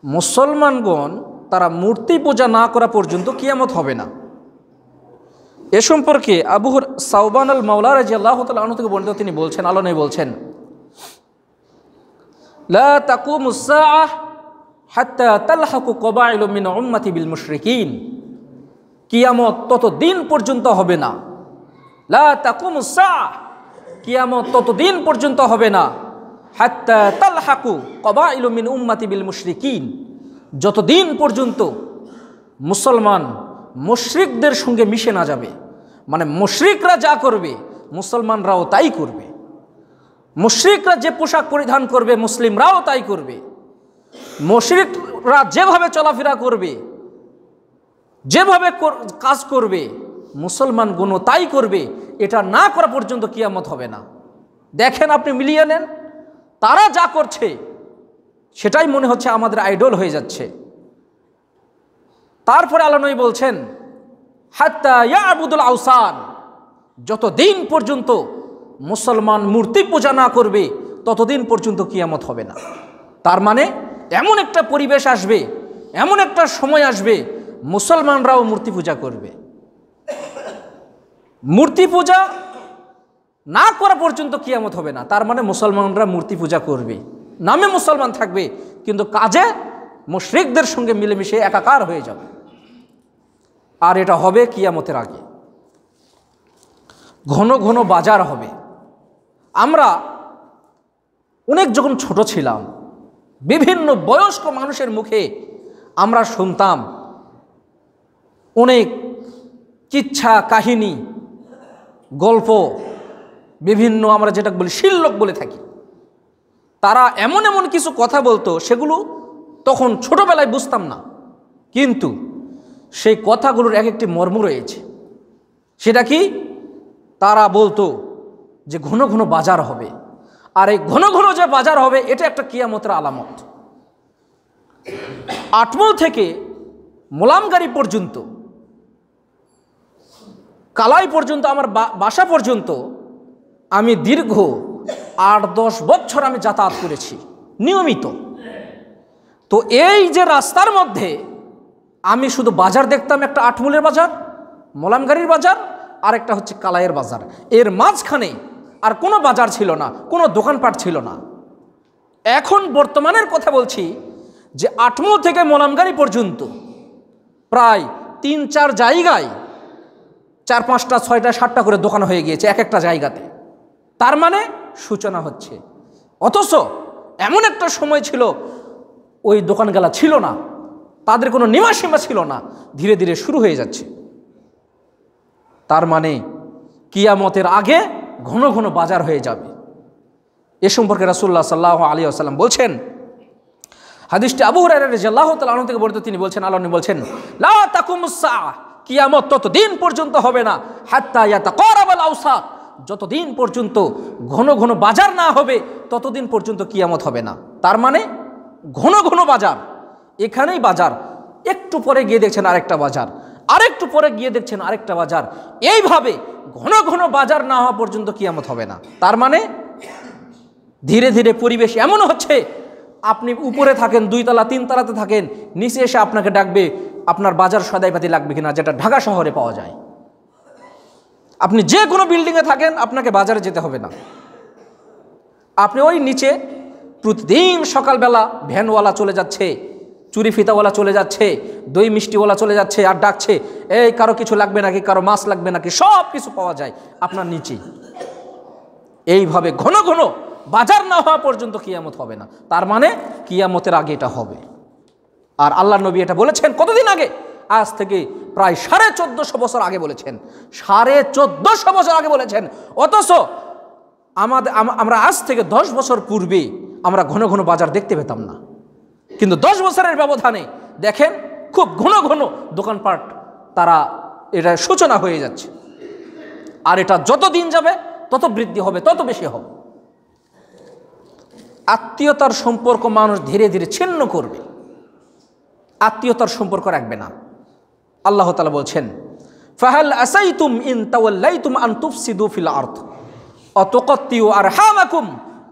মুসলমানগণ তারা মূর্তি পূজা না করা পর্যন্ত কিয়ামত হবে না। এ সম্পর্কে আবু সাওবান আল মাওলা রাদিয়াল্লাহু তাআলা আনহু থেকে বর্ণিত, তিনি বলছেন, আল্লাহ নবী বলছেন, লা তাকুমুস সাআহ হাত্তা তালহাকু কবাইলু মিন উম্মতি বিল মুশরিকিন। কিয়ামত ততদিন পর্যন্ত হবে না, লা তাকুমুস সাআহ, কিয়ামত ততদিন পর্যন্ত হবে না, হাত্তা তালহাকু কবাইলু মিন উম্মতি বিল মুশরিকিন, যতদিন পর্যন্ত মুসলমান মুশরিকদের সঙ্গে মিশে না যাবে। মানে মুশরিকরা যা করবে মুসলমানরাও তাই করবে, মুশরিকরা যে পোশাক পরিধান করবে মুসলিমরাও তাই করবে, মুশরিকরা যেভাবে চলাফেরা করবে, যেভাবে কাজ করবে মুসলমানগণও তাই করবে। এটা না করা পর্যন্ত কিয়ামত হবে না। দেখেন, আপনি মিলিয়ে নেন, তারা যা করছে সেটাই মনে হচ্ছে আমাদের আইডল হয়ে যাচ্ছে। তারপরে আল্লাহ নবী বলছেন, হাত্তা ইয়াবুদুল আওসান, যতদিন পর্যন্ত মুসলমান মূর্তি পূজা না করবে ততদিন পর্যন্ত কিয়ামত হবে না। তার মানে এমন একটা পরিবেশ আসবে, এমন একটা সময় আসবে মুসলমানরাও মূর্তি পূজা করবে। মূর্তি পূজা না করা পর্যন্ত কিয়ামত হবে না। তার মানে মুসলমানরা মূর্তি পূজা করবে, নামে মুসলমান থাকবে কিন্তু কাজে মুশরিকদের সঙ্গে মিলেমিশে একাকার হয়ে যাবে। আর এটা হবে কিয়ামতের আগে। ঘন ঘন বাজার হবে। আমরা অনেক যখন ছোট ছিলাম, বিভিন্ন বয়স্ক মানুষের মুখে আমরা শুনতাম অনেক কিচ্ছা কাহিনী, গল্প, বিভিন্ন আমরা যেটা বলি শিল্লক বলে থাকি। তারা এমন এমন কিছু কথা বলতো, সেগুলো তখন ছোটবেলায় বুঝতাম না, কিন্তু সেই কথাগুলোর এক একটি মর্ম রয়েছে। সেটা কি? তারা বলতো যে ঘন ঘন বাজার হবে, আর এই ঘন ঘন যে বাজার হবে এটা একটা কিয়ামতের আলামত। আটমল থেকে মোলামগাড়ি পর্যন্ত, কালাই পর্যন্ত, আমার বাসা পর্যন্ত আমি দীর্ঘ 8-10 বছর আমি যাতায়াত করেছি নিয়মিত। তো এই যে রাস্তার মধ্যে আমি শুধু বাজার দেখতাম, একটা আটমূলের বাজার, মোলামগাড়ির বাজার, আর একটা হচ্ছে কালাইয়ের বাজার। এর মাঝখানে আর কোনো বাজার ছিল না, কোনো দোকানপাট ছিল না। এখন বর্তমানের কথা বলছি যে আটমূল থেকে মোলামগাড়ি পর্যন্ত প্রায় 3-4 জায়গায় 4-5টা 6টা 7টা করে দোকান হয়ে গিয়েছে এক একটা জায়গাতে। তার মানে সূচনা হচ্ছে। অথচ এমন একটা সময় ছিল ওই দোকানগুলা ছিল না, তাদের কোনো নিমাসীমা ছিল না, ধীরে ধীরে শুরু হয়ে যাচ্ছে। তার মানে কিয়ামতের আগে ঘন ঘন বাজার হয়ে যাবে। এ সম্পর্কে রাসূলুল্লাহ সাল্লাল্লাহু আলাইহি ওয়াসাল্লাম বলছেন, হাদিসটি আবু হুরায়রা রাদিয়াল্লাহু তাআলা আনহু থেকে বর্ণিত, তিনি বলছেন, আল্লাহ নবী বলছেন, লা তাকুমুস সাআহ, কিয়ামত ততদিন পর্যন্ত হবে না, হাত্তা ইয়াতাকারাবাল আওসাত, যতদিন পর্যন্ত ঘন ঘন বাজার না হবে ততদিন পর্যন্ত কিয়ামত হবে না। তার মানে ঘন ঘন বাজার, এখানেই বাজার, একটু পরে গিয়ে দেখছেন আরেকটা বাজার, আরেকটু পরে গিয়ে দেখছেন আরেকটা বাজার, এইভাবে ঘন ঘন বাজার না হওয়া পর্যন্ত কিয়ামত হবে না। তার মানে ধীরে ধীরে পরিবেশ এমন হচ্ছে, আপনি উপরে থাকেন, 2 তলা 3 তলাতে থাকেন, নিচে এসে আপনাকে ডাকবে আপনার বাজার সদাইপাতি লাগবে কিনা, যেটা ঢাকা শহরে পাওয়া যায়। আপনি যে কোনো বিল্ডিংয়ে থাকেন, আপনাকে বাজারে যেতে হবে না। আপনি ওই নিচে প্রতিদিন সকালবেলা ভ্যানওয়ালা চলে যাচ্ছে, চুরি ফিতাওয়ালা চলে যাচ্ছে, দই মিষ্টিওয়ালা চলে যাচ্ছে, আর ডাকছে, এই কারো কিছু লাগবে নাকি, কারো মাছ লাগবে নাকি, সব কিছু পাওয়া যায় আপনার নিচেই। এইভাবে ঘন ঘন বাজার না হওয়া পর্যন্ত কিয়ামত হবে না। তার মানে কিয়ামতের আগে এটা হবে। আর আল্লাহ নবী এটা বলেছেন কতদিন আগে? আজ থেকে প্রায় 1450 বছর আগে বলেছেন, 1450 বছর আগে বলেছেন। অথচ আমরা আজ থেকে 10 বছর পূর্বে আমরা ঘন ঘন বাজার দেখতে পেতাম না, কিন্তু 10 বছরের ব্যবধানে দেখেন খুব ঘন ঘন দোকানপাট তারা এটা সূচনা হয়ে যাচ্ছে। আর এটা যত দিন যাবে তত বৃদ্ধি হবে, তত বেশি হবে। আত্মীয়তার সম্পর্ক মানুষ ধীরে ধীরে ছিন্ন করবে, আত্মীয়তার সম্পর্ক রাখবে না। আল্লাহ তাআলা বলছেন, ফাহাল আসাইতুম ইন তাওয়াল্লাইতুম আন তুফসিদু ফিল আরদ ওয়া তুকাত্তিউ আরহামাকুম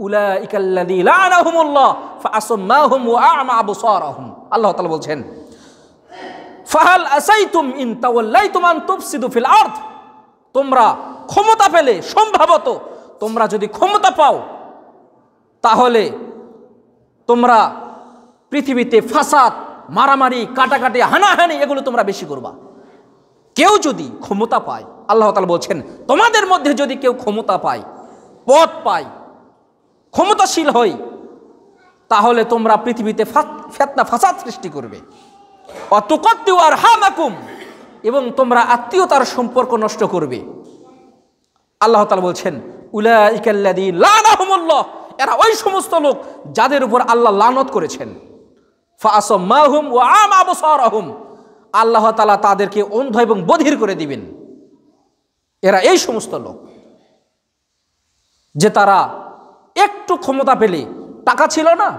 উলাইকাল্লাযী লা'নাহুমুল্লাহ ফাআসাম্মাহুম ওয়া আ'মা আবসারাহুম। আল্লাহ তাআলা বলছেন, ফাহাল আসাইতুম ইন তাওয়াল্লাইতুম আন তুফসিদু ফিল আরদ, তোমরা ক্ষমতা পেলে, সম্ভবত তোমরা যদি ক্ষমতা পাও তাহলে তোমরা পৃথিবীতে ফাসাদ, মারামারি, কাটাকাটি, হানাহানি এগুলো তোমরা বেশি করবা। কেউ যদি ক্ষমতা পায়, আল্লাহ তাআলা বলছেন তোমাদের মধ্যে যদি কেউ ক্ষমতা পায়, পদ পায়, ক্ষমতাশীল হয়, তাহলে তোমরা পৃথিবীতে ফিতনা ফাসাদ সৃষ্টি করবে। অতুকাত্তিউ আরহামাকুম, এবং তোমরা আত্মীয়তার সম্পর্ক নষ্ট করবে। আল্লাহ তাআলা বলছেন উলাইকাল্লাযী লা'নাহুমুল্লাহ, এরা ওই সমস্ত লোক যাদের উপর আল্লাহ লানত করেছেন। ফাআসাম্মাহুম ওয়া আ'মা আবসারাহুম, আল্লাহ তাআলা তাদেরকে অন্ধ এবং বধির করে দিবেন। এরা এই সমস্ত লোক যে তারা একটু ক্ষমতা পেলে, টাকা ছিল না,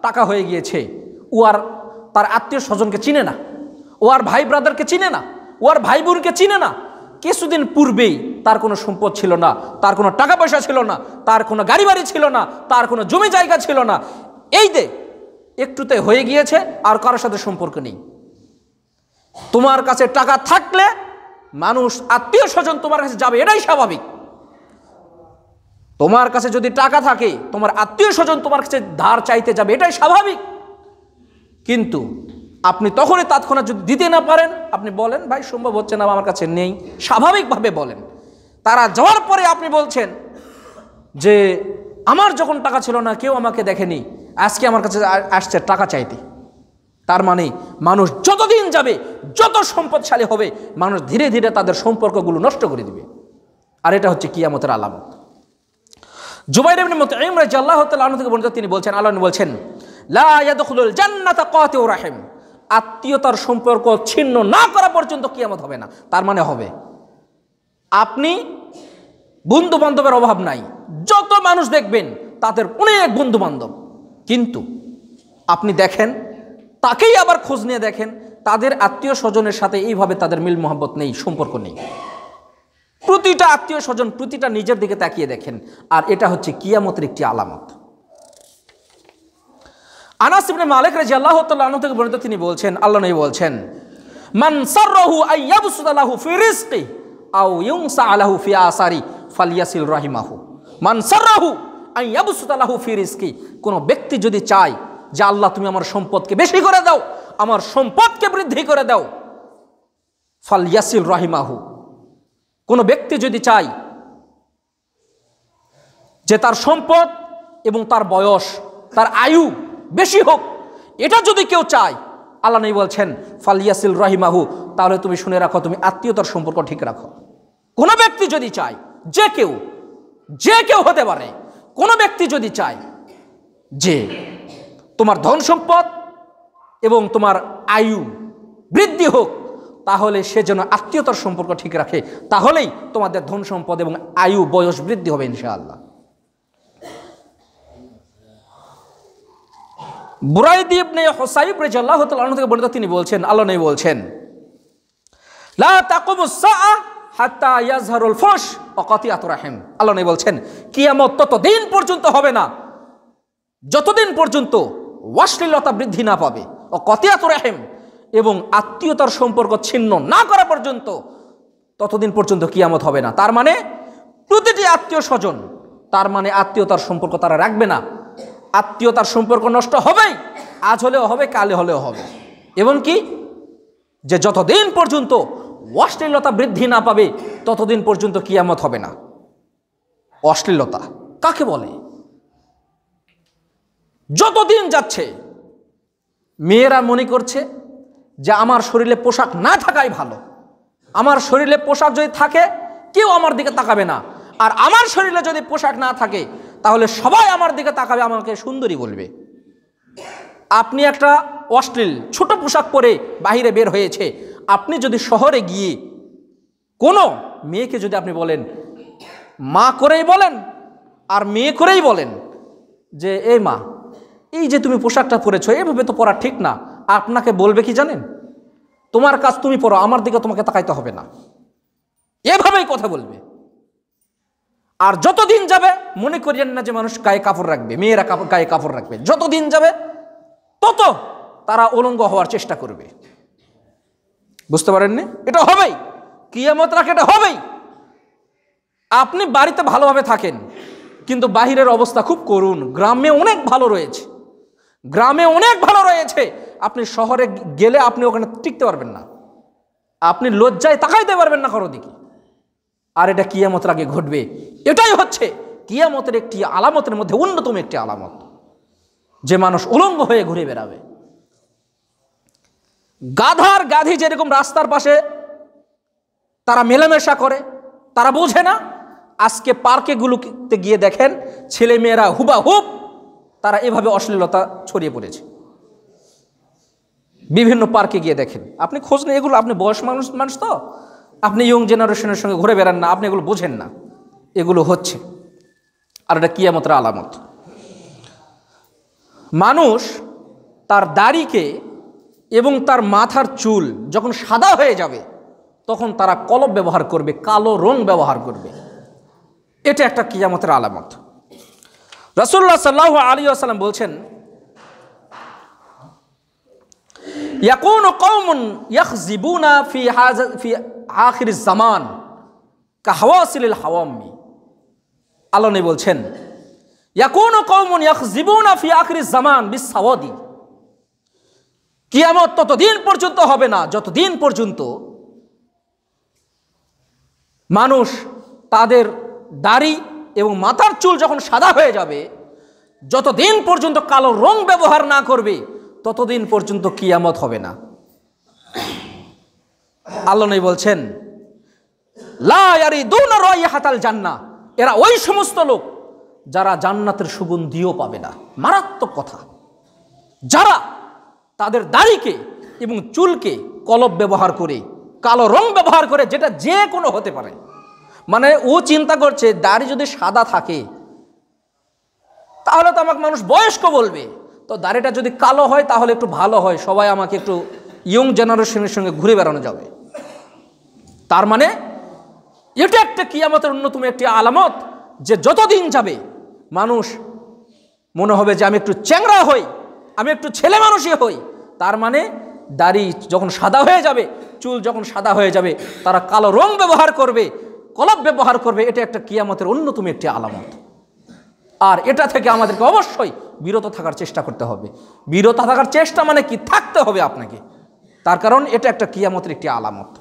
টাকা হয়ে গিয়েছে, ও আর তার আত্মীয় স্বজনকে চিনে না, ও আর ভাই ব্রাদারকে চিনে না, ও আর ভাই বোনকে চিনে না। কিছুদিন পূর্বেই তার কোনো সম্পদ ছিল না, তার কোনো টাকা পয়সা ছিল না, তার কোনো গাড়ি বাড়ি ছিল না, তার কোনো জমি জায়গা ছিল না। এই যে একটুতে হয়ে গিয়েছে, আর কারোর সাথে সম্পর্ক নেই। তোমার কাছে টাকা থাকলে মানুষ, আত্মীয় স্বজন তোমার কাছে যাবে, এটাই স্বাভাবিক। তোমার কাছে যদি টাকা থাকে, তোমার আত্মীয় স্বজন তোমার কাছে ধার চাইতে যাবে, এটাই স্বাভাবিক। কিন্তু আপনি তখনই তৎক্ষণাৎ যদি দিতে না পারেন, আপনি বলেন ভাই সম্ভব হচ্ছে না, আমার কাছে নেই, স্বাভাবিকভাবে বলেন। তারা যাওয়ার পরে আপনি বলছেন যে আমার যখন টাকা ছিল না, কেউ আমাকে দেখেনি, আজকে আমার কাছে আসছে টাকা চাইতে। তার মানে মানুষ যতদিন যাবে, যত সম্পদশালী হবে, মানুষ ধীরে ধীরে তাদের সম্পর্কগুলো নষ্ট করে দিবে। আর এটা হচ্ছে কিয়ামতের আলামত। জুবাইর ইবনে মুতঈম রাদিয়াল্লাহু তাআলা আনহু থেকে বর্ণিত, তিনি বলছেন, আল্লাহ বলছেন লা ইয়াদখুলুল জান্নাতা কাতিউর রাহিম, আত্মীয়তার সম্পর্ক ছিন্ন না করা পর্যন্ত কিয়ামত হবে না। তার মানে হবে আপনি বন্ধু বান্ধবের অভাব নাই, যত মানুষ দেখবেন তাদের অনেক বন্ধু বান্ধব, কিন্তু আপনি দেখেন তাকেই আবার খোঁজ নিয়ে দেখেন, তাদের আত্মীয় স্বজনের সাথে এইভাবে তাদের মিল মোহাব্বত নেই, সম্পর্ক নেই। প্রতিটা আত্মীয় স্বজন প্রতিটা নিজের দিকে তাকিয়ে দেখেন, আর এটা হচ্ছে কিয়ামতের একটি আলামত। আনাস ইবনে মালিক রাদিয়াল্লাহু তাআলা আনহু থেকে বর্ণিত, তিনি বলছেন, আল্লাহ নবী বলছেন, মান সাররাহু আইয়াবসুতা লাহু ফি রিজকি আও ইউনসা লাহু ফি আসারি ফালিয়াসিল রাহিমাহু। মান সাররাহু আইয়াবসুতা লাহু ফি রিজকি, কোন ব্যক্তি যদি চায় যে আল্লাহ তুমি আমার সম্পদকে বেশি করে দাও, আমার সম্পদকে বৃদ্ধি করে দাও, ফালিয়াসিল রাহিমাহু, কোন ব্যক্তি যদি চায় যে তার সম্পদ এবং তার বয়স, তার আয়ু বেশি হোক, এটা যদি কেউ চায়, আল্লাহ নবী বলছেন ফালিয়াসিল রাহিমাহু, তাহলে তুমি শুনে রাখো, তুমি আত্মীয়তার সম্পর্ক ঠিক রাখো। কোন ব্যক্তি যদি চায়, যে কেউ হতে পারে, কোন ব্যক্তি যদি চায় যে তোমার ধন সম্পদ এবং তোমার আয়ু বৃদ্ধি হোক, তাহলে সে যেন আত্মীয়তার সম্পর্ক ঠিক রাখে, তাহলেই তোমাদের ধন সম্পদ এবং আয়ু বয়স বৃদ্ধি হবে ইনশাআল্লাহ। বুরাইদ ইবনে হুসাইব রাদিয়াল্লাহু তাআলা আনহু থেকে বর্ণিত, তিনি বলছেন, আল্লাহ নবী বলছেন লা তাকুমুস সাআ হাত্তা ইয়াজহারুল ফুহশ ওয়া কাতিয়াতুর রাহিম। আল্লাহ নবী বলছেন কিয়ামত ততদিন পর্যন্ত হবে না যতদিন পর্যন্ত অশ্লীলতা বৃদ্ধি না পাবে, ও কাতিয়াতুর রাহিম, এবং আত্মীয়তার সম্পর্ক ছিন্ন না করা পর্যন্ত, ততদিন পর্যন্ত কিয়ামত হবে না। তার মানে প্রতিটি আত্মীয় স্বজন, তার মানে আত্মীয়তার সম্পর্ক তারা রাখবে না। আত্মীয়তার সম্পর্ক নষ্ট হবেই, আজ হলেও হবে, কালে হলেও হবে। এবং কি যে যতদিন পর্যন্ত অশ্লীলতা বৃদ্ধি না পাবে, ততদিন পর্যন্ত কিয়ামত হবে না। অশ্লীলতা কাকে বলে? যতদিন যাচ্ছে মেয়েরা মনে করছে যে আমার শরীরে পোশাক না থাকাই ভালো, আমার শরীরে পোশাক যদি থাকে কেউ আমার দিকে তাকাবে না, আর আমার শরীরে যদি পোশাক না থাকে তাহলে সবাই আমার দিকে তাকাবে, আমাকে সুন্দরী বলবে। আপনি একটা অশ্লীল ছোট পোশাক পরে বাহিরে বের হয়েছে, আপনি যদি শহরে গিয়ে কোনো মেয়েকে যদি আপনি বলেন, মা করেই বলেন আর মেয়ে করেই বলেন যে এই মা, এই যে তুমি পোশাকটা পরেছো এভাবে তো পরা ঠিক না, আপনাকে বলবে কি জানেন? তোমার কাজ তুমি পরো, আমার দিকে তোমাকে তাকাইতে হবে না, এভাবেই কথা বলবে। আর যতদিন যাবে মনে করিয়েন না যে মানুষ গায়ে কাপড় রাখবে, মেয়েরা গায়ে কাপড় রাখবে, যতদিন যাবে তত তারা উলঙ্গ হওয়ার চেষ্টা করবে। বুঝতে পারেননি? এটা হবেই, কিয়ামত রাখ এটা হবেই। আপনি বাড়িতে ভালোভাবে থাকেন কিন্তু বাহিরের অবস্থা খুব করুণ। গ্রামে অনেক ভালো রয়েছে, গ্রামে অনেক ভালো রয়েছে, আপনি শহরে গেলে আপনি ওখানে টিকতে পারবেন না, আপনি লজ্জায় তাকাইতে পারবেন না কারো দিকে। আর এটা কিয়ামতের আগে ঘটবে। এটাই হচ্ছে কিয়ামতের একটি আলামতের মধ্যে অন্যতম একটি আলামত, যে মানুষ উলঙ্গ হয়ে ঘুরে বেড়াবে। গাধার গাধি যেরকম রাস্তার পাশে তারা মেলামেশা করে, তারা বোঝে না, আজকে পার্কে গুলোতে গিয়ে দেখেন ছেলে মেয়েরা হুবাহুব তারা এভাবে অশ্লীলতা ছড়িয়ে পড়েছে। বিভিন্ন পার্কে গিয়ে দেখেন, আপনি খোঁজ নেই এগুলো, আপনি বয়স মানুষ তো, আপনি ইয়ং জেনারেশনের সঙ্গে ঘুরে বেড়ান না, আপনি এগুলো বোঝেন না, এগুলো হচ্ছে। আর এটা কিয়ামতের আলামত। মানুষ তার দাড়িকে এবং তার মাথার চুল যখন সাদা হয়ে যাবে তখন তারা কলব ব্যবহার করবে, কালো রং ব্যবহার করবে। এটা একটা কিয়ামতের আলামত। রাসূলুল্লাহ সাল্লাল্লাহু আলাইহি ওয়াসাল্লাম বলছেন, ইয়াকুনু কওমুন ইয়াখযিবুনা ফি আখিরিজ জামান কাহাওয়াসিলিল হাওয়ামি। আল্লাহ নবী বলছেন, ইয়াকুনু কওমুন ইয়াখযিবুনা ফি আখিরিজ জামান বিসসাওয়াদি। কিয়ামত ততদিন পর্যন্ত হবে না যতদিন পর্যন্ত মানুষ তাদের দাড়ি এবং মাথার চুল যখন সাদা হয়ে যাবে, যতদিন পর্যন্ত কালো রং ব্যবহার না করবে ততদিন পর্যন্ত কিয়ামত হবে না। আল্লাহ নবী বলছেন, লা ইয়ারিদুনা রাইহাতাল জান্নাহ। এরা ওই সমস্ত লোক যারা জান্নাতের সুগন্ধিও পাবে না। মারাত্মক কথা। যারা তাদের দাড়িকে এবং চুলকে কলব ব্যবহার করে, কালো রং ব্যবহার করে, যেটা যে কোনো হতে পারে, মানে ও চিন্তা করছে দাড়ি যদি সাদা থাকে তাহলে তো আমাকে মানুষ বয়স্ক বলবে, তো দাড়িটা যদি কালো হয় তাহলে একটু ভালো হয়, সবাই আমাকে একটু ইয়ং জেনারেশনের সঙ্গে ঘুরে বেড়ানো যাবে। তার মানে এটা একটা কিয়ামতের অন্যতম একটি আলামত, যে যতদিন যাবে মানুষ মনে হবে যে আমি একটু চ্যাংড়া হই, আমি একটু ছেলে মানুষই হই। তার মানে দাড়ি যখন সাদা হয়ে যাবে, চুল যখন সাদা হয়ে যাবে, তারা কালো রং ব্যবহার করবে, কলব ব্যবহার করবে। এটা একটা কিয়ামতের অন্যতম একটি আলামত। আর এটা থেকে আমাদেরকে অবশ্যই বিরত থাকার চেষ্টা করতে হবে। বিরত থাকার চেষ্টা মানে কি? থাকতে হবে আপনাকে, তার কারণ এটা একটা কিয়ামতের একটি আলামত।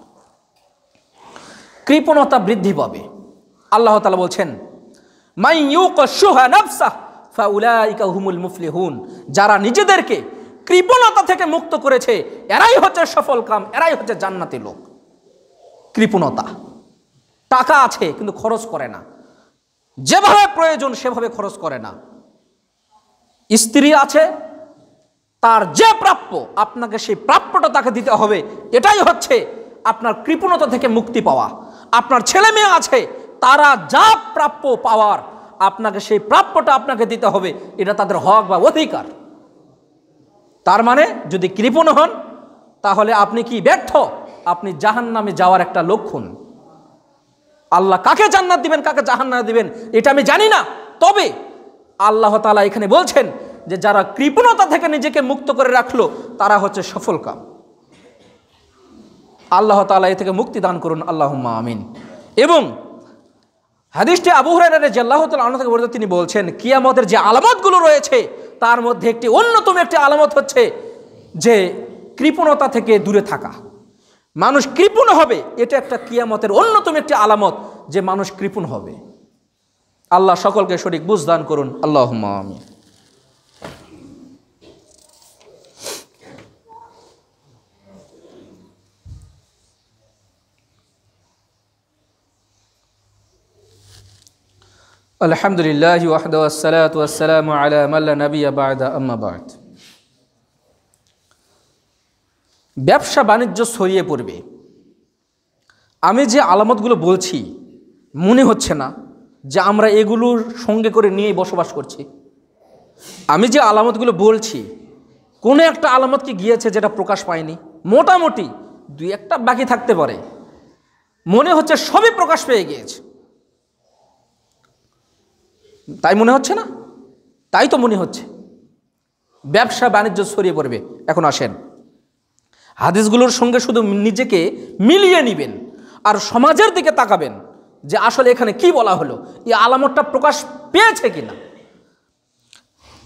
কৃপণতা বৃদ্ধি পাবে। আল্লাহ তাআলা বলছেন, মাই ইউকাশুহা নাফসাহু ফাউলাইকা হুমুল মুফলিহুন। যারা নিজেদেরকে কৃপণতা থেকে মুক্ত করেছে এরাই হচ্ছে সফল কাম, এরাই হচ্ছে জান্নাতি লোক। কৃপণতা, টাকা আছে কিন্তু খরচ করে না, যেভাবে প্রয়োজন সেভাবে খরচ করে না। স্ত্রী আছে, তার যে প্রাপ্য আপনাকে সেই প্রাপ্যটা তাকে দিতে হবে, এটাই হচ্ছে আপনার কৃপণতা থেকে মুক্তি পাওয়া। আপনার ছেলে মেয়ে আছে, তারা যা প্রাপ্য পাওয়ার আপনাকে সেই প্রাপ্যটা আপনাকে দিতে হবে, এটা তাদের হক বা অধিকার। তার মানে যদি কৃপণ হন তাহলে আপনি কি ব্যর্থ, আপনি জাহান্নামে যাওয়ার একটা লক্ষণ। আল্লাহ কাকে জান্নাত দিবেন কাকে জাহান্নাম দিবেন এটা আমি জানি না, তবে আল্লাহ তাআলা এখানে বলছেন যে যারা কৃপণতা থেকে নিজেকে মুক্ত করে রাখলো তারা হচ্ছে সফল কাম। আল্লাহ তাআলা এ থেকে মুক্তি দান করুন, আল্লাহুম্মা আমিন। এবং হাদিসটি আবু হুরায়রা রাদিয়াল্লাহু তাআলা আনহু থেকে বর্ণিত, তিনি বলছেন কিয়ামতের যে আলামতগুলো রয়েছে তার মধ্যে একটি অন্যতম একটি আলামত হচ্ছে যে কৃপণতা থেকে দূরে থাকা। মানুষ কৃপণ হবে, এটা একটা কিয়ামতের অন্যতম একটি আলামত যে মানুষ কৃপণ হবে। আল্লাহ সকলকে সঠিক বুঝ দান করুন, আল্লাহুম্মা আমিন। আলহামদুলিল্লাহ ওয়াহদাহু ওয়াসসালাতু ওয়াসসালামু আলা মান লা নাবিয়্যা বা'দা, আম্মা বা'দ। ব্যবসা বাণিজ্য ছড়িয়ে পড়বে। আমি যে আলামতগুলো বলছি মনে হচ্ছে না যে আমরা এগুলোর সঙ্গে করে নিয়েই বসবাস করছি। আমি যে আলামতগুলো বলছি কোনো একটা আলামত কি গিয়েছে যেটা প্রকাশ পায়নি? মোটামুটি দুই একটা বাকি থাকতে পারে, মনে হচ্ছে সবই প্রকাশ পেয়ে গিয়েছে। তাই মনে হচ্ছে না? তাই তো মনে হচ্ছে। ব্যবসা বাণিজ্য ছড়িয়ে পড়বে। এখন আসেন, হাদিসগুলোর সঙ্গে শুধু নিজেকে মিলিয়ে নেবেন আর সমাজের দিকে তাকাবেন যে আসলে এখানে কি বলা হলো, এই আলামতটা প্রকাশ পেয়েছে কিনা।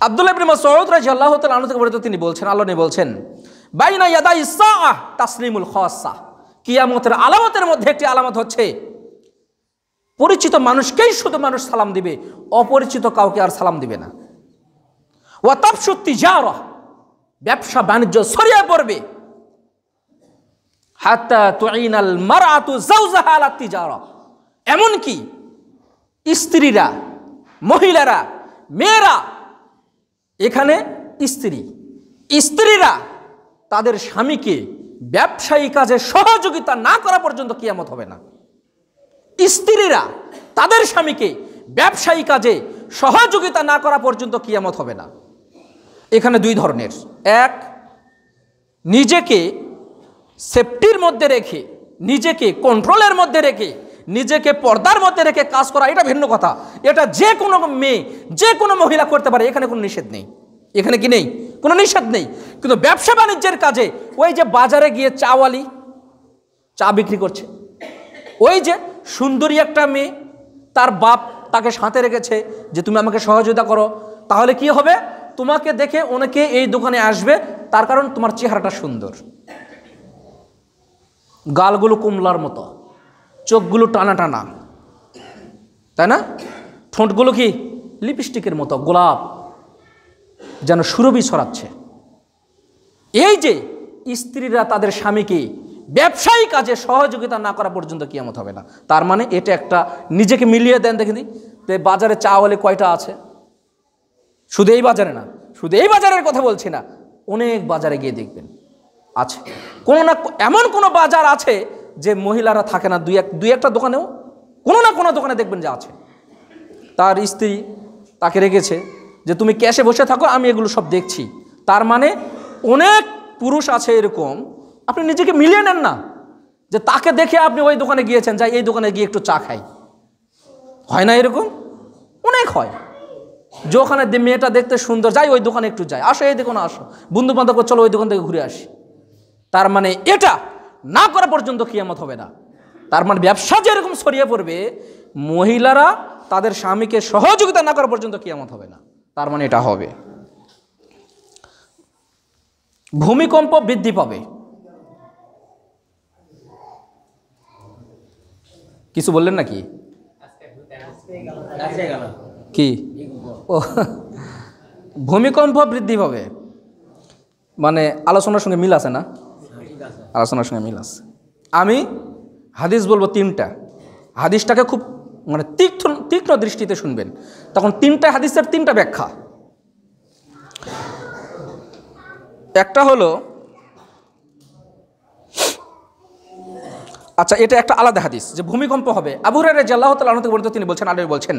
আব্দুল্লাহ ইবনে মাসউদ রাদিয়াল্লাহু তাআলা আনহু থেকে বর্ণিত, তিনি বলছেন, আল্লাহ নবী বলছেন, বাইনা ইয়াদাই সাআহ তাসলিমুল খাসসা, কিয়ামতের আলামতের মধ্যে একটি আলামত হচ্ছে পরিচিত মানুষকেই শুধু মানুষ সালাম দিবে, অপরিচিত কাউকে আর সালাম দিবে না। ওয়া তাফশু তিজারা, ব্যবসা বাণিজ্য ছড়িয়ে পড়বে। হাত্তা তুইনাল মারআতু যাওজাহা আলা তিজারা, এমনকি স্ত্রীরা, মহিলারা, মেয়েরা, এখানে স্ত্রীরা তাদের স্বামীকে ব্যবসায়ী কাজে সহযোগিতা না করা পর্যন্ত কিয়ামত হবে না। স্ত্রীরা তাদের স্বামীকে ব্যবসায়ী কাজে সহযোগিতা না করা পর্যন্ত কিয়ামত হবে না। এখানে দুই ধরনের, এক, নিজেকে সেফটির মধ্যে রেখে, নিজেকে কন্ট্রোলের মধ্যে রেখে, নিজেকে পর্দার মধ্যে রেখে কাজ করা, এটা ভিন্ন কথা। এটা যে কোনো মেয়ে, যে কোনো মহিলা করতে পারে, এখানে কোনো নিষেধ নেই। এখানে কি নেই? কোনো নিষেধ নেই। কিন্তু ব্যবসা বাণিজ্যের কাজে, ওই যে বাজারে গিয়ে চাওয়ালি চা বিক্রি করছে, ওই যে সুন্দরী একটা মেয়ে, তার বাপ তাকে সাথে রেখেছে যে তুমি আমাকে সহযোগিতা করো, তাহলে কি হবে? তোমাকে দেখে অনেকে এই দোকানে আসবে, তার কারণ তোমার চেহারাটা সুন্দর, গালগুলো কমলার মতো, চোখগুলো টানা টানা, তাই না? ঠোঁটগুলো কি লিপস্টিকের মতো, গোলাপ যেন সুরভি ছড়াচ্ছে। এই যে স্ত্রীরা তাদের স্বামীকে ব্যবসায়ী কাজে সহযোগিতা না করা পর্যন্ত কিয়ামত হবে না। তার মানে এটা একটা, নিজেকে মিলিয়ে দেন দেখে দিই, বাজারে চাওয়ালে কয়টা আছে? শুধু এই বাজারে না, শুধু এই বাজারের কথা বলছি না, অনেক বাজারে গিয়ে দেখবেন আছে। কোনো না এমন কোনো বাজার আছে যে মহিলারা থাকে না, দুই একটা দোকানেও কোনো না কোনো দোকানে দেখবেন যে আছে। তার স্ত্রী তাকে রেখেছে যে তুমি ক্যাশে বসে থাকো, আমি এগুলো সব দেখছি। তার মানে অনেক পুরুষ আছে এরকম, আপনি নিজেকে মিলিয়ে নেন না যে তাকে দেখে আপনি ওই দোকানে গিয়েছেন, যাই এই দোকানে গিয়ে একটু চা খাই, হয় না এরকম? অনেক হয় যে ওখানে মেয়েটা দেখতে সুন্দর, যাই ওই দোকানে একটু যাই, আসো এই দোকানে আসো, বন্ধু বান্ধব চলো ওই দোকান থেকে ঘুরে আসি। তার মানে এটা না করা পর্যন্ত কিয়ামত হবে না। তার মানে ব্যবসা যেরকম ছড়িয়ে পড়বে, মহিলারা তাদের স্বামীকে সহযোগিতা না করা পর্যন্ত কিয়ামত হবে না। তার মানে এটা হবে। ভূমিকম্প বৃদ্ধি পাবে। কিছু বললেন নাকি? কি? ও, ভূমিকম্প বৃদ্ধি পাবে মানে আলোচনার সঙ্গে মিল আছে না? আলোচনার সঙ্গে মিল আছে। আমি হাদিস বলবো তিনটা, হাদিসটাকে খুব মানে তীক্ষ্ণ দৃষ্টিতে শুনবেন, তখন তিনটা হাদিসের তিনটা ব্যাখ্যা। একটা হলো, আচ্ছা এটা একটা আলাদা হাদিস যে ভূমিকম্প হবে। আবু হুরায়রা রাদিয়াল্লাহু তাআলা আনহু থেকে বর্ণিত, তিনি বলছেন, আল্লাহ বলছেন,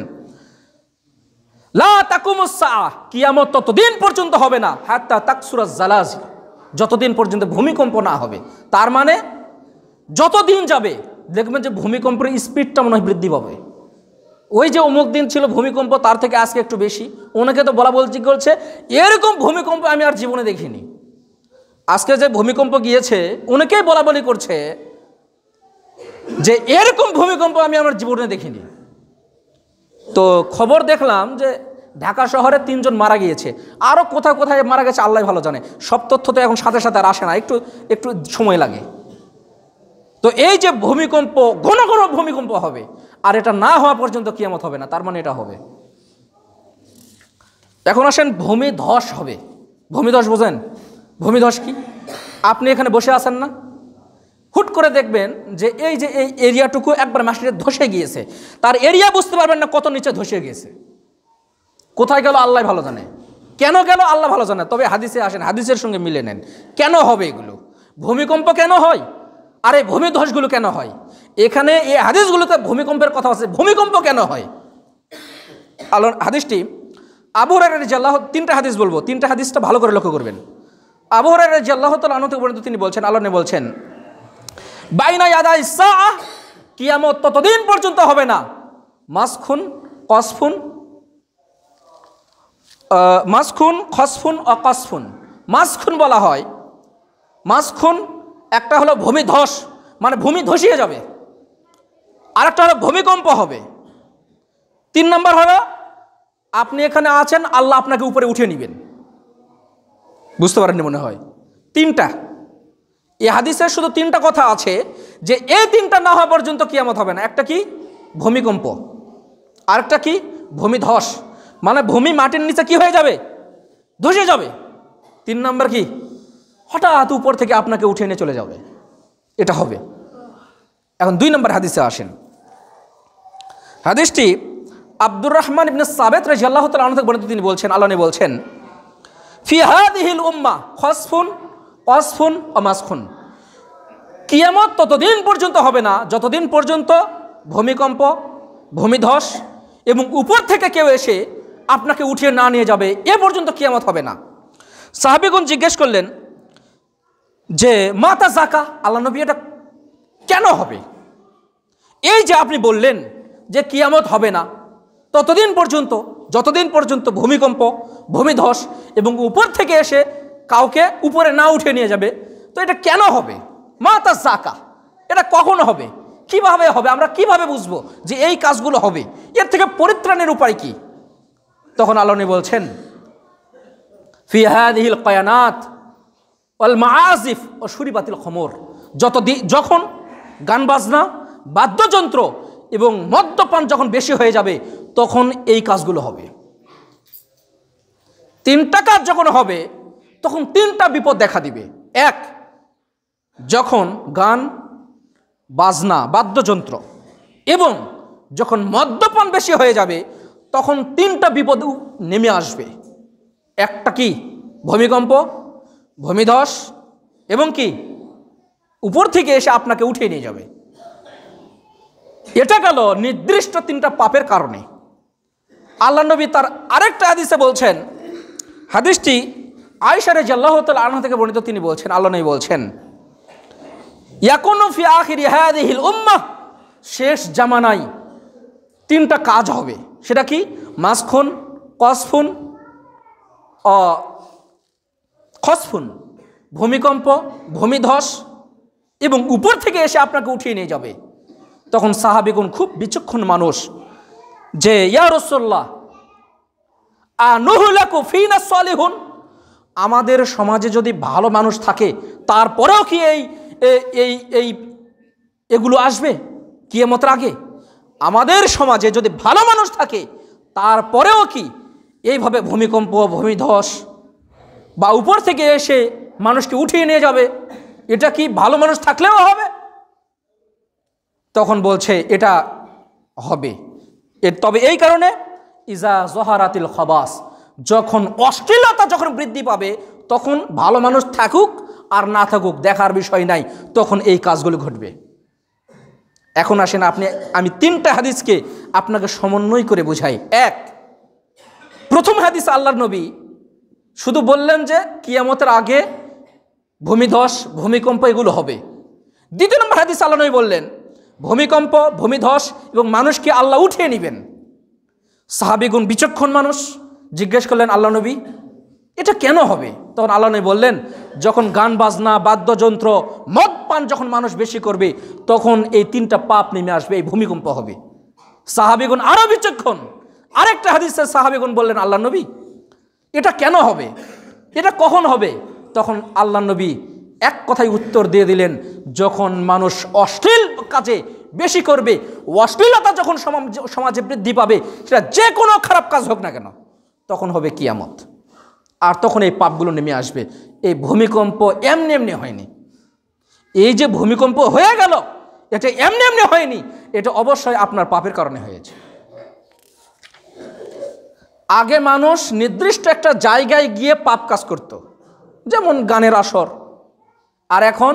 লা তাকুমুস সাআহ, কিয়ামত ততদিন পর্যন্ত হবে না, হাত্তা তাকসুরাজ জালাজিল, যতদিন পর্যন্ত ভূমিকম্প না হবে। তার মানে যতদিন যাবে দেখবেন যে ভূমিকম্পের স্পিডটা মনে হয় বৃদ্ধি পাবে। ওই যে অমুক দিন ছিল ভূমিকম্প, তার থেকে আজকে একটু বেশি। ওনাকে তো বলা বলছে এরকম ভূমিকম্প আমি আর জীবনে দেখিনি। আজকে যে ভূমিকম্প গিয়েছে, অনেকেই বলা বলি করছে যে এরকম ভূমিকম্প আমি আমার জীবনে দেখিনি। তো খবর দেখলাম যে ঢাকা শহরে 3 জন মারা গিয়েছে, আরও কোথায় কোথায় মারা গেছে আল্লাহ ভালো জানে। সব তথ্য তো এখন সাথে সাথে আর আসে না, একটু সময় লাগে। তো এই যে ভূমিকম্প, ঘন ঘন ভূমিকম্প হবে, আর এটা না হওয়া পর্যন্ত কিয়ামত হবে না, তার মানে এটা হবে। এখন আসেন, ভূমিধস হবে। ভূমিধস বোঝেন? ভূমিধস কি? আপনি এখানে বসে আছেন না, হুট করে দেখবেন যে এই এরিয়াটুকু একবার মাটিতে ধসে গিয়েছে, তার এরিয়া বুঝতে পারবেন না কত নিচে ধসে গিয়েছে। কোথায় গেল আল্লাহ ভালো জানে, কেন গেল আল্লাহ ভালো জানে। তবে হাদিসে আসেন, হাদিসের সঙ্গে মিলে নেন কেন হবে এগুলো। ভূমিকম্প কেন হয় আর এই ভূমিধসগুলো কেন হয়? এখানে এই হাদিসগুলোতে ভূমিকম্পের কথা আছে। ভূমিকম্প কেন হয়? হাদিসটি আবু হুরায়রা রাদিয়াল্লাহু, তিনটা হাদিস বলবো, তিনটা হাদিসটা ভালো করে লক্ষ্য করবেন। আবু হুরায়রা রাদিয়াল্লাহু তাআলা আনহু থেকে বর্ণিত, তিনি বলছেন, আল্লাহ নবী বলছেন, বাইনা ইয়াদাই সাআহ, কিয়ামত ততদিন পর্যন্ত হবে না, মাসখুন কসফুন মাসখুন, খসফুন, অকসফুন। মাসখুন বলা হয়, মাসখুন একটা হলো ভূমিধস, মানে ভূমি ধসিয়ে যাবে, আরেকটা হলো ভূমিকম্প হবে। 3 নম্বর হলো আপনি এখানে আছেন, আল্লাহ আপনাকে উপরে উঠিয়ে নেবেন। বুঝতে পারেননি মনে হয়? 3টা। এই হাদিসে শুধু 3টা কথা আছে যে এই 3টা না হওয়া পর্যন্ত কিয়ামত হবে না। একটা কি? ভূমিকম্প। আরেকটা কি? ভূমিধস, মানে ভূমি মাটির নিচে কি হয়ে যাবে? ধসে যাবে। 3 নম্বর কি? হঠাৎ উপর থেকে আপনাকে উঠিয়ে নিয়ে চলে যাবে, এটা হবে। এখন 2 নম্বর হাদিসে আসেন। হাদিসটি আব্দুর রহমান ইবনে সাবেত রাদিয়াল্লাহু তাআলা আনহু থেকে বর্ণিত। তিনি বলছেন, আল্লাহ নবী বলছেন, ফি হাদিহিল উম্মাহ খসফুন, কসফুন ওয়া মাসখুন। কিয়ামত ততদিন পর্যন্ত হবে না যতদিন পর্যন্ত ভূমিকম্প, ভূমিধস এবং উপর থেকে কেউ এসে আপনাকে উঠিয়ে না নিয়ে যাবে, এ পর্যন্ত কিয়ামত হবে না। সাহাবীগণ জিজ্ঞেস করলেন যে মাতা জাকা, আল্লাহ নবী এটা কেন হবে? এই যে আপনি বললেন যে কিয়ামত হবে না ততদিন পর্যন্ত, যতদিন পর্যন্ত ভূমিকম্প, ভূমিধস এবং উপর থেকে এসে কাউকে উপরে না উঠে নিয়ে যাবে, তো এটা কেন হবে? মাতা জাকা, এটা কখন হবে, কিভাবে হবে, আমরা কিভাবে বুঝবো যে এই কাজগুলো হবে? এর থেকে পরিত্রাণের উপায় কি? তখন আল্লাহ নবী বলছেন, ফি হাদিহিল কায়ানাত ওয়াল মাআজিফ ও শুরিবাতিল খমর। যখন গান বাজনা, বাদ্যযন্ত্র এবং মদ্যপান যখন বেশি হয়ে যাবে তখন এই কাজগুলো হবে। 3টা কাজ যখন হবে তখন 3টা বিপদ দেখা দিবে। 1, যখন গান বাজনা, বাদ্যযন্ত্র এবং যখন মদ্যপান বেশি হয়ে যাবে তখন 3টা বিপদ নেমে আসবে। একটা কি? ভূমিকম্প, ভূমিধস এবং কি উপর থেকে এসে আপনাকে উঠিয়ে নিয়ে যাবে। এটা গেল নির্দিষ্ট 3টা পাপের কারণে। আল্লাহ নবী তার আরেকটা হাদিসে বলছেন, হাদিসটি আয়েশা রাদিয়াল্লাহু তাআলা আনহা থেকে বর্ণিত। তিনি বলছেন, আল্লাহ নবী বলছেন, ইয়াকুনু ফি আখিরি হাদিহিল উম্মাহ, শেষ জামানায় 3টা কাজ হবে। সেটা কি? মাসখুন, কসফুন ও খসফুন, ভূমিকম্প, ভূমিধস এবং উপর থেকে এসে আপনাকে উঠিয়ে নিয়ে যাবে। তখন সাহাবীগণ খুব বিচক্ষণ মানুষ, যে ইয়া রাসূলুল্লাহ আনুহলাকু ফিনা সালিহুন, আমাদের সমাজে যদি ভালো মানুষ থাকে তারপরেও কি এই এগুলো আসবে কিয়ামতের আগে? আমাদের সমাজে যদি ভালো মানুষ থাকে তারপরেও কি এইভাবে ভূমিকম্প, ভূমিধস বা উপর থেকে এসে মানুষকে উঠিয়ে নিয়ে যাবে? এটা কি ভালো মানুষ থাকলেও হবে? তখন বলছে এটা হবে। তবে এই কারণে ইজা জহারাতিল খবাস, যখন অশ্লীলতা যখন বৃদ্ধি পাবে তখন ভালো মানুষ থাকুক আর না থাকুক দেখার বিষয় নাই, তখন এই কাজগুলো ঘটবে। এখন আসেন আমি 3টা হাদিসকে আপনাকে সমন্বয় করে বুঝাই। 1, প্রথম হাদিস আল্লাহর নবী শুধু বললেন যে কিয়ামতের আগে ভূমিধস, ভূমিকম্প এগুলো হবে। 2 নম্বর হাদিস আল্লাহ নবী বললেন ভূমিকম্প, ভূমিধস এবং মানুষকে আল্লাহ উঠিয়ে নেবেন। সাহাবীগণ বিচক্ষণ মানুষ, জিজ্ঞেস করলেন, আল্লাহ নবী এটা কেন হবে? তখন আল্লাহ নবী বললেন, যখন গান বাজনা, বাদ্যযন্ত্র, মদ পান যখন মানুষ বেশি করবে তখন এই 3টা পাপ নেমে আসবে, এই ভূমিকম্প হবে। সাহাবীগণ আরো বিচক্ষণ, আরেকটা হাদিসে সাহাবীগণ বললেন, আল্লাহ নবী এটা কেন হবে, এটা কখন হবে? তখন আল্লাহ নবী এক কথায় উত্তর দিয়ে দিলেন, যখন মানুষ অশ্লীল কাজে বেশি করবে, অশ্লীলতা যখন সমাজে বৃদ্ধি পাবে, সেটা যে কোনো খারাপ কাজ হোক না কেন, তখন হবে কিয়ামত। আর তখন এই পাপগুলো নেমে আসবে। এই ভূমিকম্প এমনি এমনি হয়নি। এই যে ভূমিকম্প হয়ে গেল এটা এমনি এমনি হয়নি, এটা অবশ্যই আপনার পাপের কারণে হয়েছে। আগে মানুষ নির্দিষ্ট একটা জায়গায় গিয়ে পাপ কাজ করত, যেমন গানের আসর, আর এখন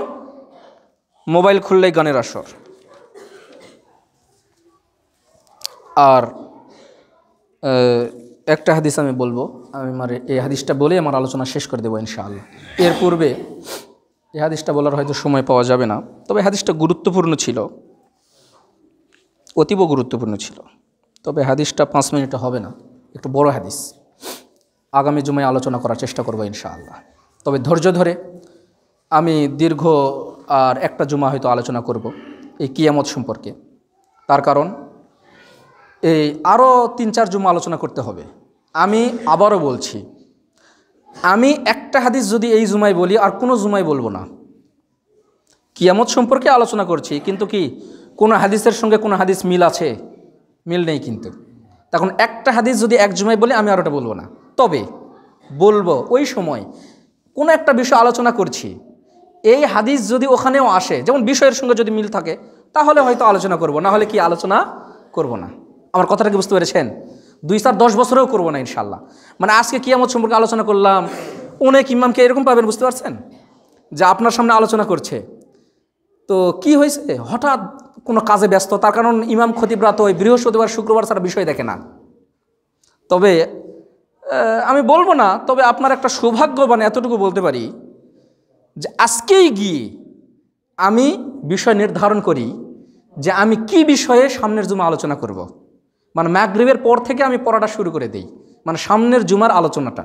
মোবাইল খুললেই গানের আসর। আর একটা হাদিস আমি বলবো, আমি এই হাদিসটা বলে আমার আলোচনা শেষ করে দেবো ইনশাআল্লাহ। এর পূর্বে এই হাদিসটা বলার হয়তো সময় পাওয়া যাবে না, তবে হাদিসটা গুরুত্বপূর্ণ ছিল, অতীব গুরুত্বপূর্ণ ছিল। তবে হাদিসটা 5 মিনিটে হবে না, একটু বড় হাদিস। আগামী জুমায় আলোচনা করার চেষ্টা করব ইনশাআল্লাহ। তবে ধৈর্য ধরে আমি দীর্ঘ আর একটা জুমা হয়তো আলোচনা করব এই কিয়ামত সম্পর্কে। তার কারণ এই আরও 3-4 জুমা আলোচনা করতে হবে। আমি আবারও বলছি, আমি একটা হাদিস যদি এই জুমায় বলি আর কোনো জুমায় বলবো না। কিয়ামত সম্পর্কে আলোচনা করছি, কিন্তু কি কোনো হাদিসের সঙ্গে কোনো হাদিস মিল আছে? মিল নেই। কিন্তু তখন একটা হাদিস যদি এক জুমায় বলি, আমি আর ওটা বলবো না। তবে বলবো ওই সময় কোনো একটা বিষয় আলোচনা করছি, এই হাদিস যদি ওখানেও আসে, যেমন বিষয়ের সঙ্গে যদি মিল থাকে, তাহলে হয়তো আলোচনা করব, না হলে কি আলোচনা করব না। আমার কথাটা কি বুঝতে পেরেছেন? 2-4-10 বছরেও করবো না ইনশাআল্লাহ। মানে আজকে কিয়ামত সম্পর্কে আলোচনা করলাম, অনেক ইমামকে এরকম পাবেন, বুঝতে পারছেন, যে আপনার সামনে আলোচনা করছে, তো কি হয়েছে, হঠাৎ কোনো কাজে ব্যস্ত, তার কারণ ইমাম খতিবরা তো ওই বৃহস্পতিবার শুক্রবার ছাড়া বিষয় দেখে না। তবে আমি বলবো না, তবে আপনার একটা সৌভাগ্যবান এতটুকু বলতে পারি যে আজকেই গিয়ে আমি বিষয় নির্ধারণ করি যে আমি কি বিষয়ে সামনের জুমা আলোচনা করব। মানে মাগরিবের পর থেকে আমি পড়াটা শুরু করে দিই, মানে সামনের জুমার আলোচনাটা।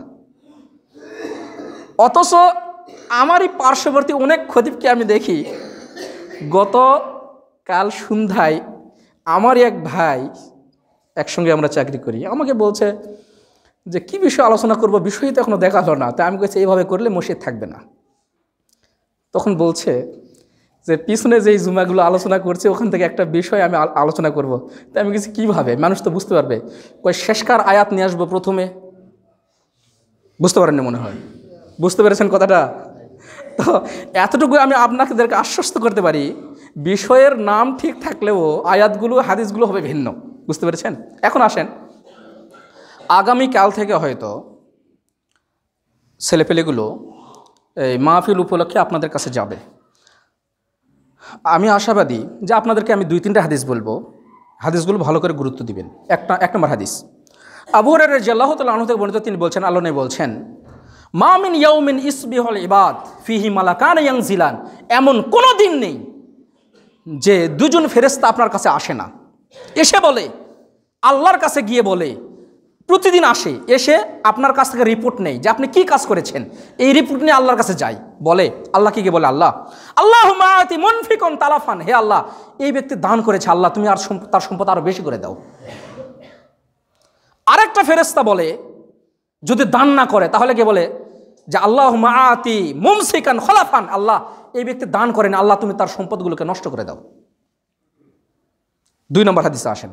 অথচ আমারই পার্শ্ববর্তী অনেক খতিবকে আমি দেখি, গতকাল সন্ধ্যায় আমারই এক ভাই, একসঙ্গে আমরা চাকরি করি, আমাকে বলছে যে কি বিষয় আলোচনা করব, বিষয়ই তো এখনো দেখা হলো না। তাই আমি বলছি এইভাবে করলে মসজিদ থাকবে না। তখন বলছে যে পিছনে যেই জুমাগুলো আলোচনা করছে ওখান থেকে একটা বিষয় আমি আলোচনা করব। তাই আমি বলছি কীভাবে, মানুষ তো বুঝতে পারবে। কই শেষকার আয়াত নিয়ে আসবো প্রথমে। বুঝতে পারেননি মনে হয়, বুঝতে পেরেছেন কথাটা? তো এতটুকু আমি আপনাদেরকে আশ্বস্ত করতে পারি, বিষয়ের নাম ঠিক থাকলেও আয়াতগুলো হাদিসগুলো হবে ভিন্ন। বুঝতে পেরেছেন? এখন আসেন, আগামীকাল থেকে হয়তো ছেলেপেলেগুলো এই মাহফিল উপলক্ষে আপনাদের কাছে যাবে। আমি আশাবাদী যে আপনাদেরকে আমি 2-3টা হাদিস বলবো, হাদিসগুলো ভালো করে গুরুত্ব দিবেন। এক নম্বর হাদিস, আবু হুরায়রা রাদিয়াল্লাহু তাআলা আনহু থেকে বর্ণিত, তিনি বলছেন, আল্লাহ নবী বলছেন, মা মিন ইয়াউমিন ইসবিহুল ইবাদ ফিহি মালাকান ইয়ানজিলান, এমন কোনো দিন নেই যে দুজন ফেরেশতা আপনার কাছে আসে না, এসে বলে, আল্লাহর কাছে গিয়ে বলে, প্রতিদিন আসে, এসে আপনার কাছ থেকে রিপোর্ট নেই যে আপনি কি কাজ করেছেন, এই রিপোর্ট নিয়ে আল্লাহর কাছে যাই, বলে আল্লাহ কি বলে, আল্লাহ আল্লাহুম্মা আতি মুনফিকুন তালাফান, হে আল্লাহ এই ব্যক্তি দান করেছে, আল্লাহ তুমি আর তার সম্পদ আরো বেশি করে দাও। আরেকটা ফেরেশতা বলে, যদি দান না করে তাহলে কে বলে যে আল্লাহুম্মা আতি মুমসিকান খলাফান, আল্লাহ এই ব্যক্তি দান করেন, আল্লাহ তুমি তার সম্পদগুলোকে নষ্ট করে দাও। 2 নম্বর হাদিসে আসেন,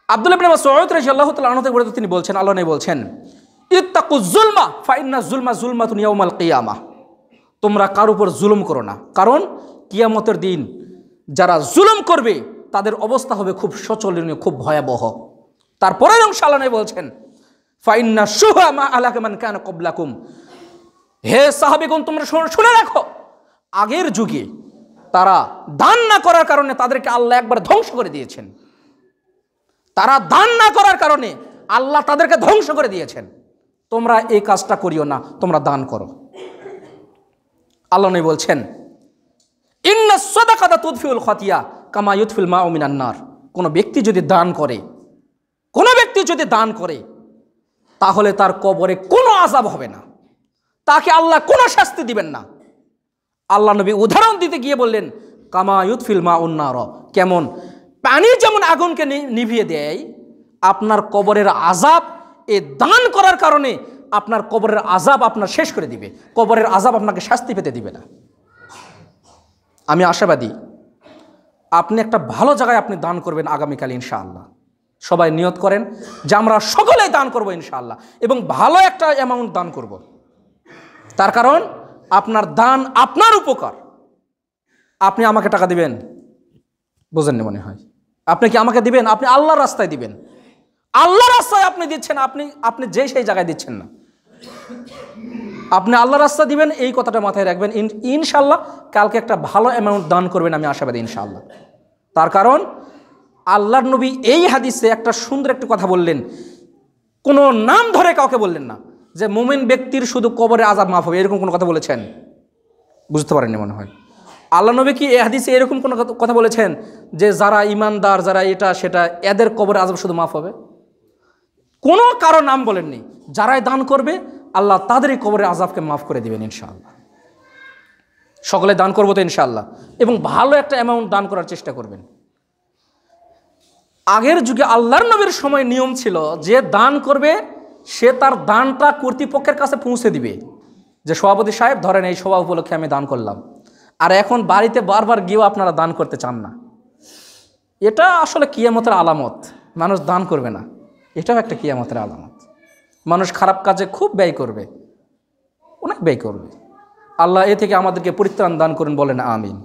আব্দুল্লাহ ইবনে মাসউদ রাদিয়াল্লাহু তাআলা আনহু থেকে বর্ণিত, তিনি বলছেন, আল্লাহ নবী বলছেন, ইত্তাকুজ যুলমা ফা ইন্না যুলমা যুলমাতুন ইয়াউমাল কিয়ামাহ, তোমরা কার উপর জুলুম করো না, কারণ কিয়ামতের দিন যারা জুলুম করবে তাদের অবস্থা হবে খুব শোচনীয়, খুব ভয়াবহ। তারপরের অংশ আল্লাহ নবী বলছেন, ফা ইন্না শুহা মা আলাকা মান কানা ক্বাবলাকুম, হে সাহাবীগণ তোমরা শুনে রাখো, আগের যুগে তারা দান না করার কারণে তাদেরকে আল্লাহ একবার ধ্বংস করে দিয়েছেন। তারা দান না করার কারণে আল্লাহ তাদেরকে ধ্বংস করে দিয়েছেন। তোমরা এই কাজটা করিও না, তোমরা দান করো। আল্লাহ নবী বলছেন, ইন্নাস সাদাকাতা তুদফিউল খাতিয়া কামা ইউদফিল মাউ মিনান নার, কোনো ব্যক্তি যদি দান করে, তাহলে তার কবরে কোনো আযাব হবে না, তাকে আল্লাহ কোনো শাস্তি দিবেন না। আল্লাহ নবী উদাহরণ দিতে গিয়ে বললেন, কামা ইউদফিল মাউন নার, কেমন পানি যেমন আগুনকে নিভিয়ে দেয়, আপনার কবরের আযাব এ দান করার কারণে আপনার কবরের আযাব আপনার শেষ করে দিবে, কবরের আযাব আপনাকে শাস্তি পেতে দিবে না। আমি আশাবাদী আপনি একটা ভালো জায়গায় আপনি দান করবেন আগামীকাল ইনশাআল্লাহ। সবাই নিয়ত করেন যে আমরা সকলেই দান করব ইনশাআল্লাহ, এবং ভালো একটা অ্যামাউন্ট দান করব। তার কারণ আপনার দান আপনার উপকার। আপনি আমাকে টাকা দিবেন, বোঝেননি মনে হয়, আপনি কি আমাকে দিবেন? আপনি আল্লাহর রাস্তায় দিবেন, আল্লাহর রাস্তায় আপনি দিচ্ছেন, আপনি যে সেই জায়গায় দিচ্ছেন না, আপনি আল্লাহর রাস্তা দিবেন, এই কথাটা মাথায় রাখবেন। ইনশাআল্লাহ কালকে একটা ভালো অ্যামাউন্ট দান করবেন, আমি আশাবাদী ইনশাআল্লাহ। তার কারণ আল্লাহর নবী এই হাদিসে একটা সুন্দর একটি কথা বললেন, কোনো নাম ধরে কাউকে বললেন না যে মুমিন ব্যক্তির শুধু কবরে আযাব মাফ হবে, এরকম কোনো কথা বলেছেন? বুঝতে পারেননি মনে হয়। আল্লাহ নবী কি এই হাদিসে এরকম কোনো কথা বলেছেন যে যারা ইমানদার, যারা এটা সেটা, এদের কবরে আযাব শুধু মাফ হবে? কোনো কারো নাম বলেননি। যারাই দান করবে আল্লাহ তাদেরই কবরের আযাবকে মাফ করে দিবেন ইনশাআল্লাহ। সকলে দান করবো তো ইনশাআল্লাহ, এবং ভালো একটা অ্যামাউন্ট দান করার চেষ্টা করবেন। আগের যুগে আল্লাহর নবীর সময় নিয়ম ছিল যে দান করবে সে তার দানটা কর্তৃপক্ষের কাছে পৌঁছে দিবে, যে সভাপতি সাহেব ধরেন এই সভা উপলক্ষে আমি দান করলাম। আর এখন বাড়িতে বারবার গিয়েও আপনারা দান করতে চান না। এটা আসলে কিয়ামতের আলামত। মানুষ দান করবে না, এটাও একটা কিয়ামতের আলামত। মানুষ খারাপ কাজে খুব ব্যয় করবে, অনেক ব্যয় করবে। আল্লাহ এ থেকে আমাদেরকে পরিত্রাণ দান করুন, বলেন আমিন।